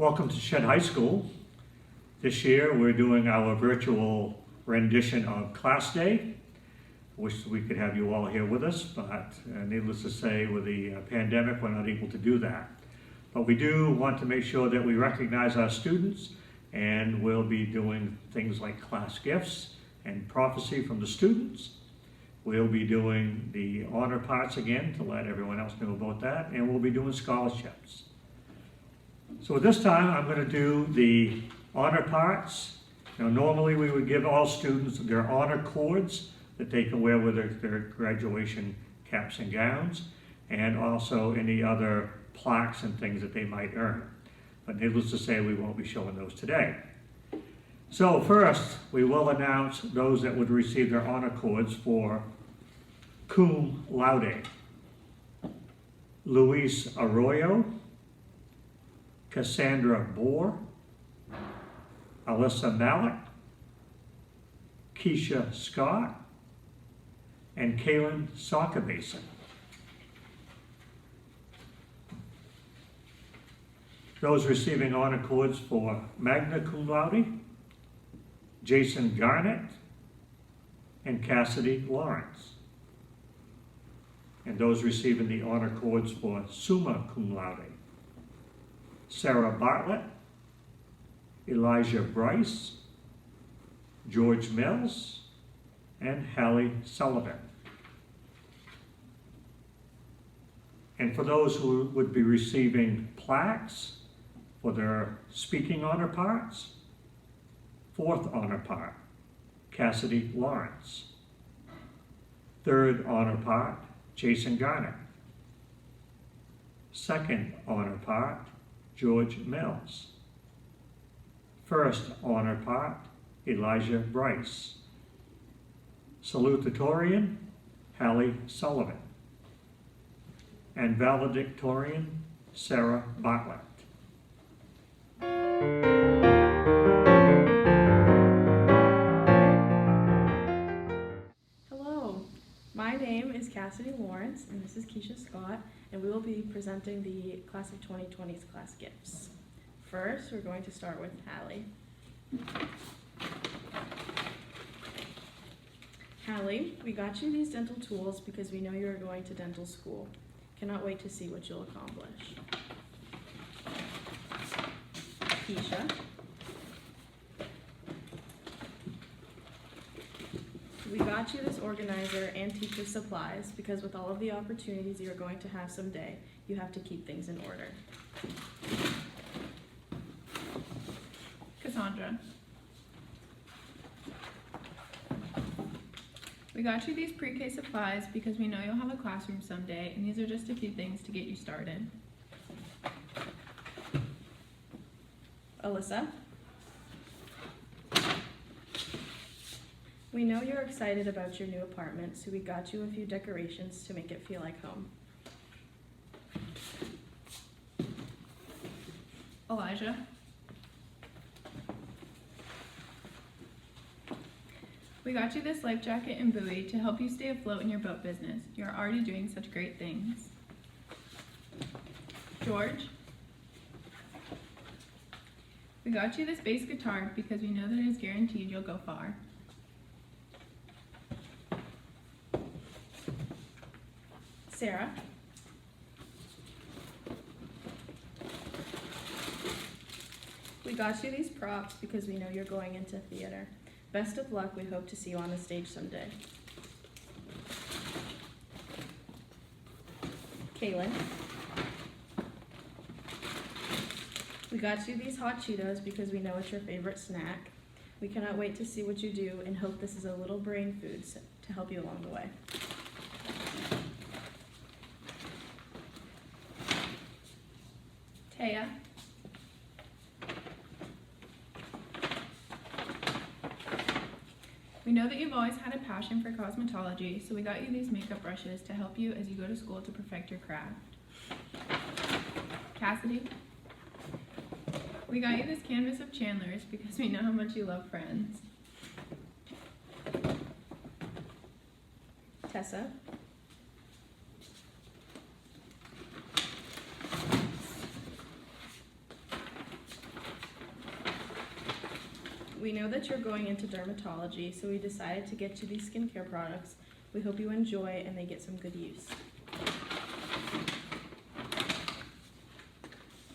Welcome to Shead High School. This year we're doing our virtual rendition of Class Day. Wish we could have you all here with us, but needless to say, with the pandemic, we're not able to do that. But we do want to make sure that we recognize our students, and we'll be doing things like class gifts and prophecy from the students. We'll be doing the honor parts again to let everyone else know about that, and we'll be doing scholarships. So this time I'm going to do the honor parts. Now normally we would give all students their honor cords that they can wear with their graduation caps and gowns, and also any other plaques and things that they might earn. But needless to say, we won't be showing those today. So first, we will announce those that would receive their honor cords for cum laude. Luis Arroyo, Cassandra Bohr, Alyssa Malik, Keisha Scott, and Kaylin Soccerbasin. Those receiving honor cords for magna cum laude, Jason Garnett and Cassidy Lawrence. And those receiving the honor cords for summa cum laude, Sarah Bartlett, Elijah Bryce, George Mills, and Hallie Sullivan. And for those who would be receiving plaques for their speaking honor parts, fourth honor part, Cassidy Lawrence. Third honor part, Jason Garnett. Second honor part, George Mills. First honor part, Elijah Bryce. Salutatorian, Hallie Sullivan. And valedictorian, Sarah Bartlett. Hello, my name is Cassidy Lawrence and this is Keisha Scott, and we will be presenting the Class of 2020's class gifts. First, we're going to start with Hallie. Hallie, we got you these dental tools because we know you are going to dental school. Cannot wait to see what you'll accomplish. Keisha. We got you this organizer and teacher supplies because with all of the opportunities you're going to have someday, you have to keep things in order. Cassandra. We got you these pre-K supplies because we know you'll have a classroom someday, and these are just a few things to get you started. Alyssa. We know you're excited about your new apartment, so we got you a few decorations to make it feel like home. Elijah. We got you this life jacket and buoy to help you stay afloat in your boat business. You're already doing such great things. George. We got you this bass guitar because we know that it is guaranteed you'll go far. Sarah. We got you these props because we know you're going into theater. Best of luck, we hope to see you on the stage someday. Kaylin. We got you these hot Cheetos because we know it's your favorite snack. We cannot wait to see what you do and hope this is a little brain food to help you along the way. Taya. We know that you've always had a passion for cosmetology, so we got you these makeup brushes to help you as you go to school to perfect your craft. Cassidy. We got you this canvas of Chandler's because we know how much you love Friends. Tessa. We know that you're going into dermatology, so we decided to get you these skincare products. We hope you enjoy and they get some good use.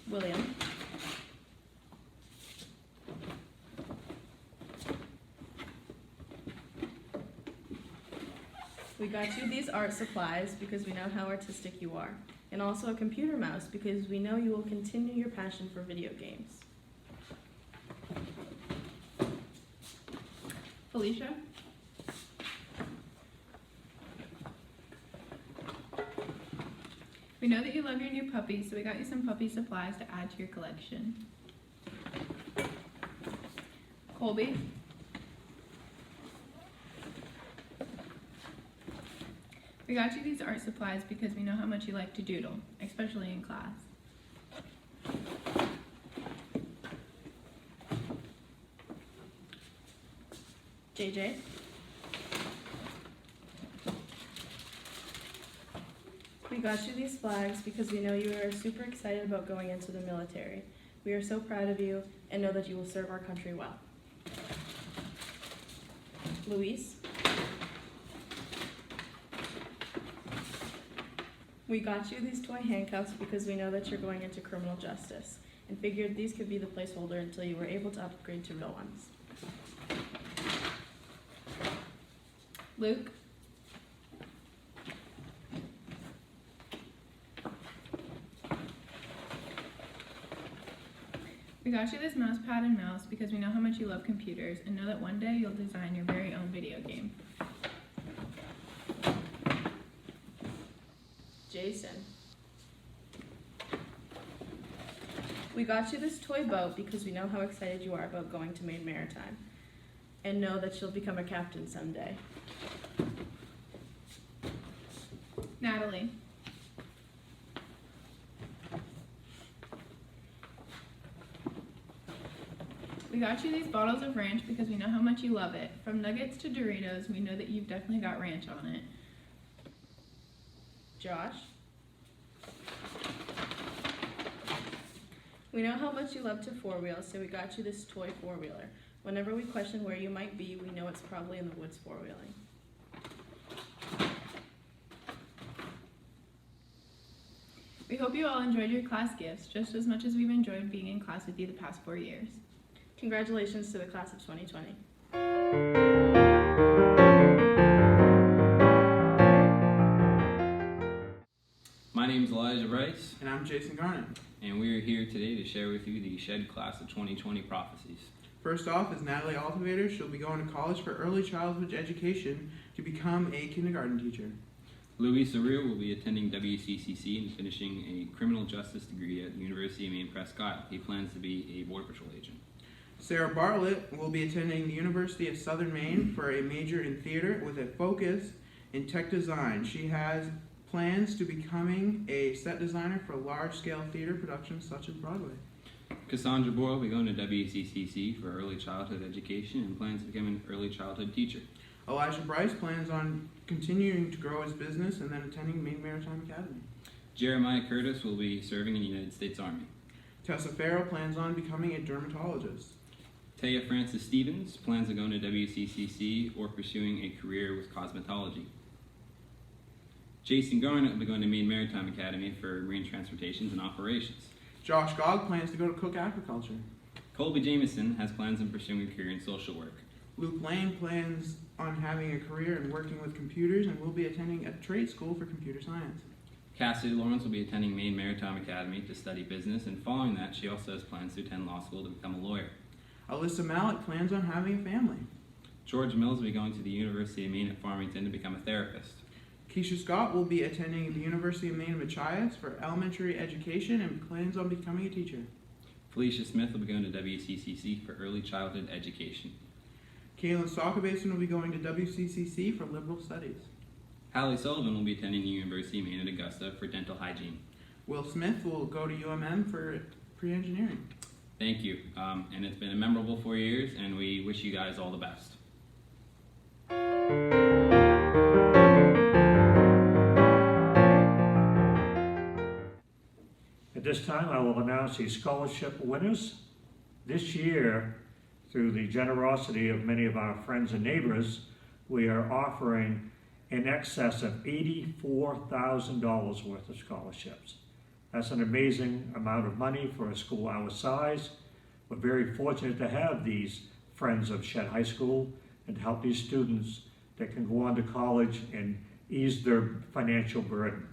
William. We got you these art supplies because we know how artistic you are, and also a computer mouse because we know you will continue your passion for video games. Felicia. We know that you love your new puppy, so we got you some puppy supplies to add to your collection. Colby. We got you these art supplies because we know how much you like to doodle, especially in class. JJ. We got you these flags because we know you are super excited about going into the military. We are so proud of you and know that you will serve our country well. Luis. We got you these toy handcuffs because we know that you're going into criminal justice and figured these could be the placeholder until you were able to upgrade to real ones. Luke. We got you this mouse pad and mouse because we know how much you love computers and know that one day you'll design your very own video game. Jason. We got you this toy boat because we know how excited you are about going to Maine Maritime and know that you'll become a captain someday. Natalie. We got you these bottles of ranch because we know how much you love it. From nuggets to Doritos, we know that you've definitely got ranch on it. Josh. We know how much you love to four-wheel, so we got you this toy four-wheeler. Whenever we question where you might be, we know it's probably in the woods four-wheeling. We hope you all enjoyed your class gifts just as much as we've enjoyed being in class with you the past 4 years. Congratulations to the class of 2020. My name is Elijah Bryce, And I'm Jason Garnett. and we are here today to share with you the Shead Class of 2020 prophecies. First off is Natalie Altivator. She'll be going to college for early childhood education to become a kindergarten teacher. Louis Surreal will be attending WCCC and finishing a criminal justice degree at the University of Maine Presque Isle. He plans to be a border patrol agent. Sarah Bartlett will be attending the University of Southern Maine for a major in theater with a focus in tech design. She has plans to becoming a set designer for large-scale theater productions such as Broadway. Cassandra Boyle will be going to WCCC for early childhood education and plans to become an early childhood teacher. Elijah Bryce plans on continuing to grow his business and then attending Maine Maritime Academy. Jeremiah Curtis will be serving in the United States Army. Tessa Farrell plans on becoming a dermatologist. Taya Francis Stevens plans on going to WCCC or pursuing a career with cosmetology. Jason Garnett will be going to Maine Maritime Academy for marine transportations and operations. Josh Gogg plans to go to Cook Aquaculture. Colby Jameson has plans on pursuing a career in social work. Luke Lane plans on having a career in working with computers and will be attending a trade school for computer science. Cassidy Lawrence will be attending Maine Maritime Academy to study business, and following that, she also has plans to attend law school to become a lawyer. Alyssa Malik plans on having a family. George Mills will be going to the University of Maine at Farmington to become a therapist. Keisha Scott will be attending the University of Maine at Machias for elementary education and plans on becoming a teacher. Felicia Smith will be going to WCCC for early childhood education. Kaylin Stockabasin will be going to WCCC for liberal studies. Hallie Sullivan will be attending the University of Maine at Augusta for dental hygiene. Will Smith will go to UMM for pre-engineering. Thank you, and it's been a memorable 4 years, and we wish you guys all the best. At this time, I will announce the scholarship winners. This year, through the generosity of many of our friends and neighbors, we are offering in excess of $84,000 worth of scholarships. That's an amazing amount of money for a school our size. We're very fortunate to have these friends of Shead High School and to help these students that can go on to college and ease their financial burden.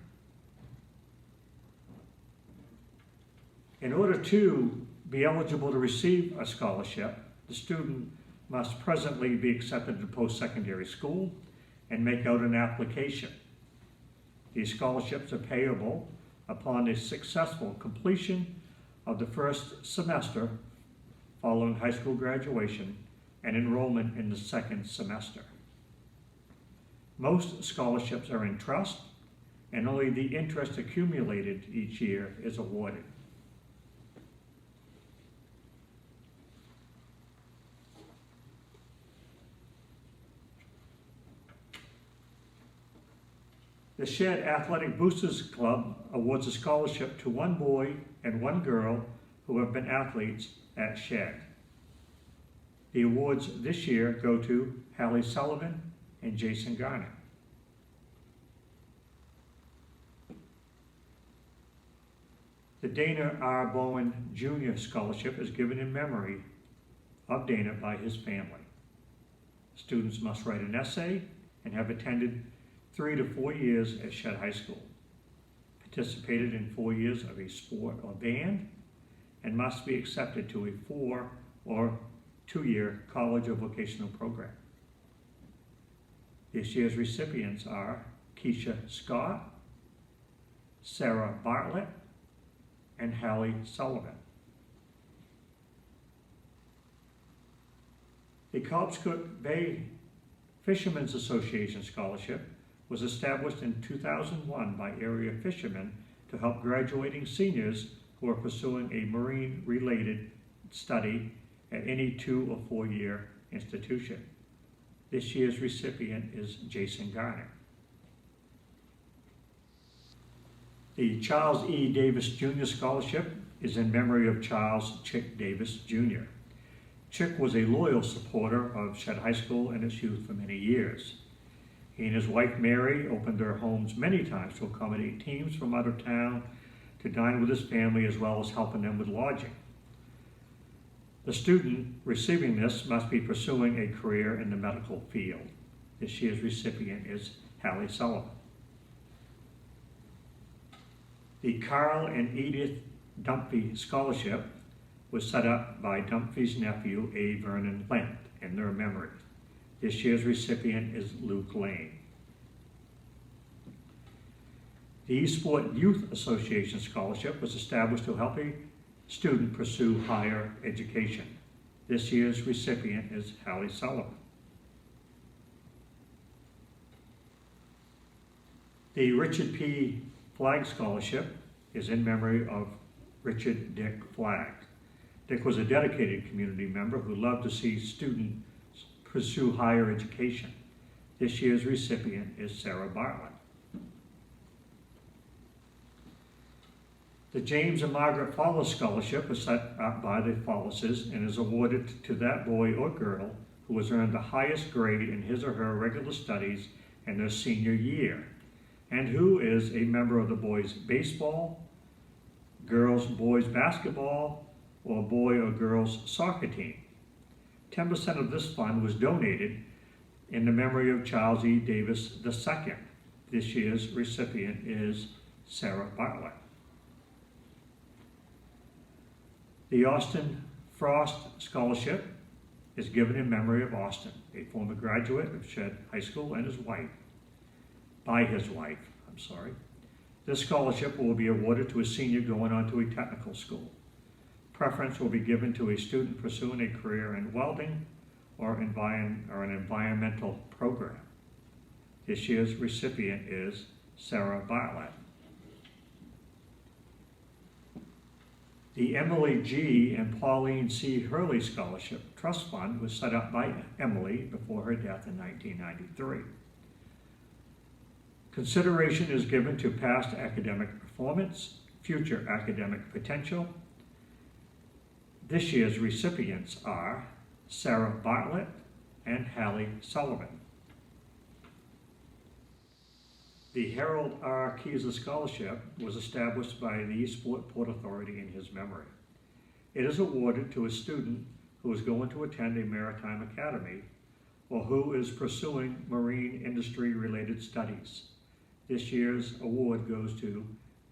In order to be eligible to receive a scholarship, the student must presently be accepted to post-secondary school and make out an application. These scholarships are payable upon the successful completion of the first semester following high school graduation and enrollment in the second semester. Most scholarships are in trust, and only the interest accumulated each year is awarded. The Shead Athletic Boosters Club awards a scholarship to one boy and one girl who have been athletes at Shead. The awards this year go to Hallie Sullivan and Jason Garner. The Dana R. Bowen Jr. Scholarship is given in memory of Dana by his family. Students must write an essay and have attended 3 to 4 years at Shead High School, participated in 4 years of a sport or band, and must be accepted to a 4 or 2-year college or vocational program. This year's recipients are Keisha Scott, Sarah Bartlett, and Hallie Sullivan. The Cobscook Bay Fishermen's Association Scholarship was established in 2001 by area fishermen to help graduating seniors who are pursuing a marine-related study at any 2 or 4 year institution. This year's recipient is Jason Garner. The Charles E. Davis Jr. Scholarship is in memory of Charles Chick Davis Jr. Chick was a loyal supporter of Shead High School and its youth for many years. He and his wife Mary opened their homes many times to accommodate teams from out of town to dine with his family, as well as helping them with lodging. The student receiving this must be pursuing a career in the medical field. This year's recipient is Hallie Sullivan. The Carl and Edith Dumphy Scholarship was set up by Dumphy's nephew, A. Vernon Lent, in their memory. This year's recipient is Luke Lane. The Eastport Youth Association Scholarship was established to help a student pursue higher education. This year's recipient is Hallie Sullivan. The Richard P. Flagg Scholarship is in memory of Richard Dick Flagg. Dick was a dedicated community member who loved to see students pursue higher education. This year's recipient is Sarah Bartlett. The James and Margaret Follis Scholarship was set up by the Follises and is awarded to that boy or girl who has earned the highest grade in his or her regular studies in their senior year, and who is a member of the boys' baseball, boys' basketball, or boy or girls' soccer team. 10% of this fund was donated in the memory of Charles E. Davis II. This year's recipient is Sarah Bartlett. The Austin Frost Scholarship is given in memory of Austin, a former graduate of Shead High School, and his wife. This scholarship will be awarded to a senior going on to a technical school. Preference will be given to a student pursuing a career in welding or an environmental program. This year's recipient is Sarah Bartlett. The Emily G. and Pauline C. Hurley Scholarship Trust Fund was set up by Emily before her death in 1993. Consideration is given to past academic performance, future academic potential. This year's recipients are Sarah Bartlett, and Hallie Sullivan. The Harold R. Keyser Scholarship was established by the Eastport Port Authority in his memory. It is awarded to a student who is going to attend a maritime academy or who is pursuing marine industry-related studies. This year's award goes to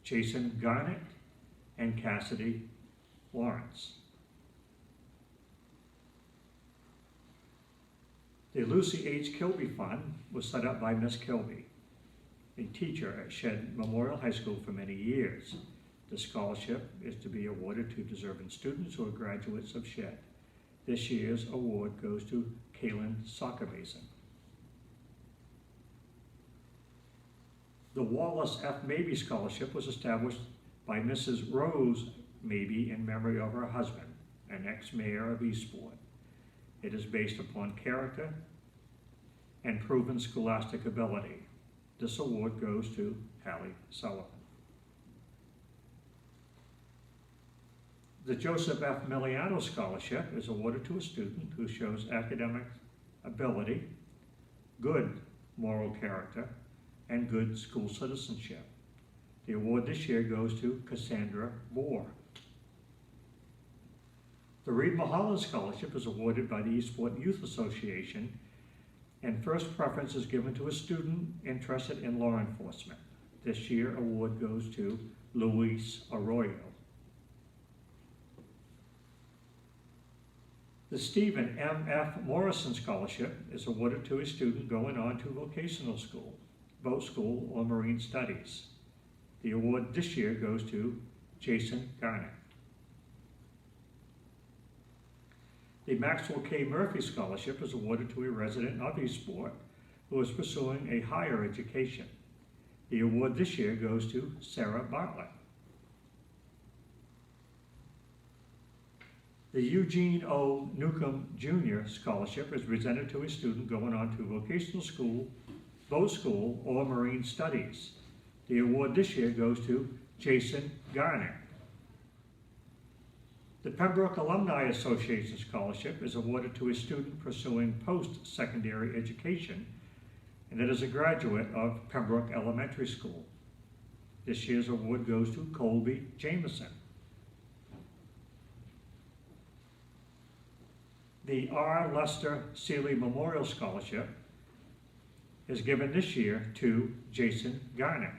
Jason Garnett and Cassidy Lawrence. The Lucy H. Kilby Fund was set up by Miss Kilby, a teacher at Shead Memorial High School for many years. The scholarship is to be awarded to deserving students who are graduates of Shead. This year's award goes to Kaylin Soccerbasin. The Wallace F. Mabee Scholarship was established by Mrs. Rose Mabee in memory of her husband, an ex-mayor of Eastport. It is based upon character and proven scholastic ability. This award goes to Hallie Sullivan. The Joseph F. Miliano Scholarship is awarded to a student who shows academic ability, good moral character, and good school citizenship. The award this year goes to Cassandra Moore. The Reed Mulholland Scholarship is awarded by the Eastport Youth Association, and first preference is given to a student interested in law enforcement. This year, award goes to Luis Arroyo. The Stephen M. F. Morrison Scholarship is awarded to a student going on to vocational school, boat school, or marine studies. The award this year goes to Jason Garnett. The Maxwell K. Murphy Scholarship is awarded to a resident of Eastport who is pursuing a higher education. The award this year goes to Sarah Bartlett. The Eugene O. Newcomb Jr. Scholarship is presented to a student going on to vocational school, boat school, or marine studies. The award this year goes to Jason Garnett. The Pembroke Alumni Association Scholarship is awarded to a student pursuing post-secondary education, and that is a graduate of Pembroke Elementary School. This year's award goes to Colby Jameson. The R. Lester Seeley Memorial Scholarship is given this year to Jason Garnett.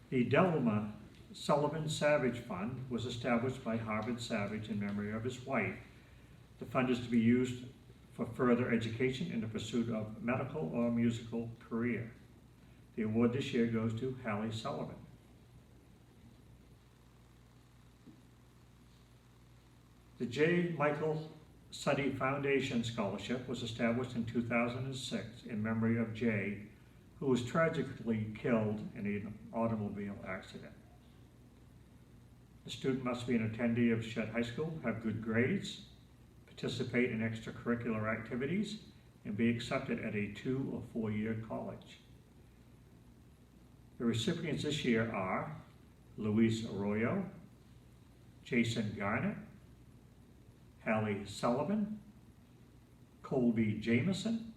The Delma Sullivan Savage Fund was established by Harvard Savage in memory of his wife. The fund is to be used for further education in the pursuit of medical or musical career. The award this year goes to Hallie Sullivan. The J. Michael Suddy Foundation Scholarship was established in 2006 in memory of Jay, who was tragically killed in an automobile accident. The student must be an attendee of Shead High School, have good grades, participate in extracurricular activities, and be accepted at a 2 or 4 year college. The recipients this year are Luis Arroyo, Jason Garnett, Hallie Sullivan, Colby Jameson,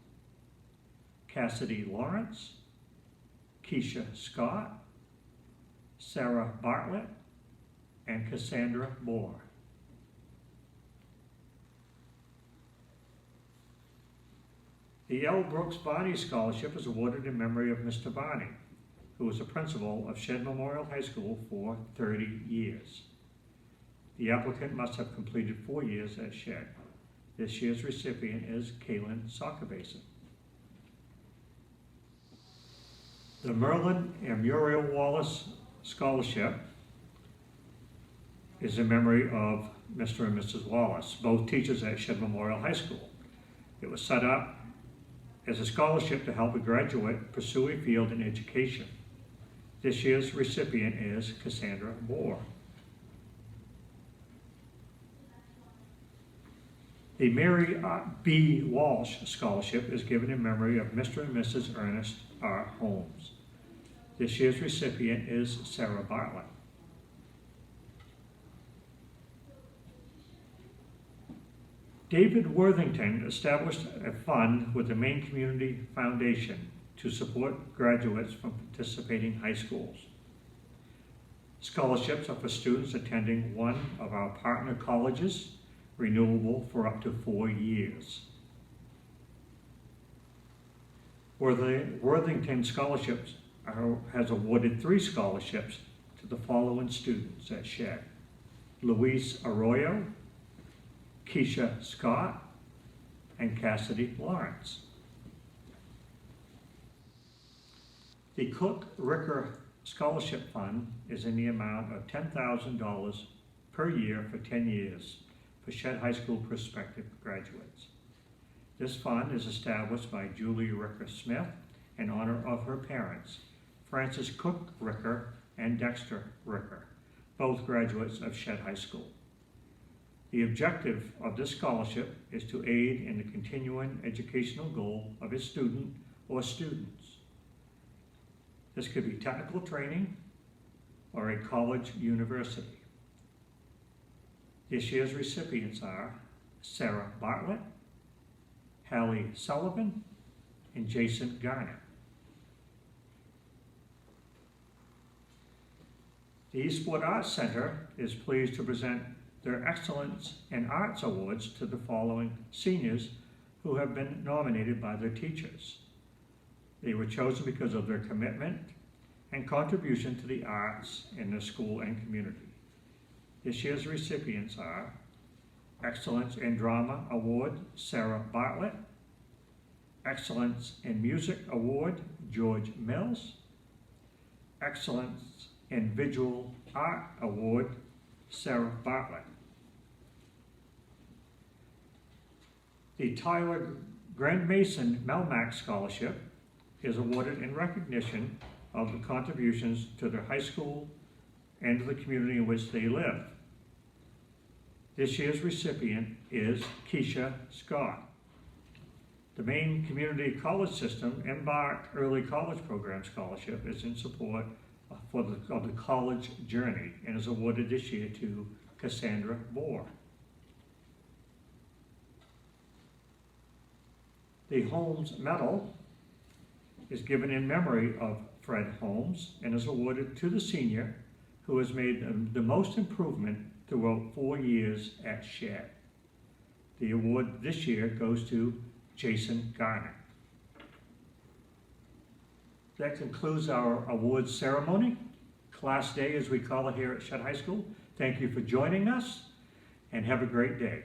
Cassidy Lawrence, Keisha Scott, Sarah Bartlett, and Cassandra Moore. The L. Brooks Barney Scholarship is awarded in memory of Mr. Barney, who was a principal of Shead Memorial High School for 30 years. The applicant must have completed 4 years at Shead. This year's recipient is Kaylin Soccerbasin. The Merlin and Muriel Wallace Scholarship is in memory of Mr. and Mrs. Wallace, both teachers at Shead Memorial High School. It was set up as a scholarship to help a graduate pursue a field in education. This year's recipient is Cassandra Moore. The Mary B. Walsh Scholarship is given in memory of Mr. and Mrs. Ernest R. Holmes. This year's recipient is Sarah Bartlett. David Worthington established a fund with the Maine Community Foundation to support graduates from participating high schools. Scholarships are for students attending one of our partner colleges, renewable for up to 4 years. Worthington Scholarships has awarded 3 scholarships to the following students at Shead: Luis Arroyo, Keisha Scott, and Cassidy Lawrence. The Cook Ricker Scholarship Fund is in the amount of $10,000 per year for 10 years for Shead High School prospective graduates. This fund is established by Julie Ricker Smith in honor of her parents, Francis Cook Ricker and Dexter Ricker, both graduates of Shead High School. The objective of this scholarship is to aid in the continuing educational goal of a student or students. This could be technical training or a college university. This year's recipients are Sarah Bartlett, Hallie Sullivan, and Jason Garner. The Eastport Arts Center is pleased to present their Excellence in Arts Awards to the following seniors who have been nominated by their teachers. They were chosen because of their commitment and contribution to the arts in their school and community. This year's recipients are Excellence in Drama Award, Sarah Bartlett; Excellence in Music Award, George Mills; Excellence in Visual Art Award, Sarah Bartlett. The Tyler Grand Mason Melmac Scholarship is awarded in recognition of the contributions to their high school and to the community in which they live. This year's recipient is Keisha Scott. The Maine Community College System Embark Early College Program Scholarship is in support of the college journey and is awarded this year to Cassandra Moore. The Holmes Medal is given in memory of Fred Holmes and is awarded to the senior who has made the most improvement throughout 4 years at Shead. The award this year goes to Jason Garner. That concludes our awards ceremony, Class Day as we call it here at Shead High School. Thank you for joining us and have a great day.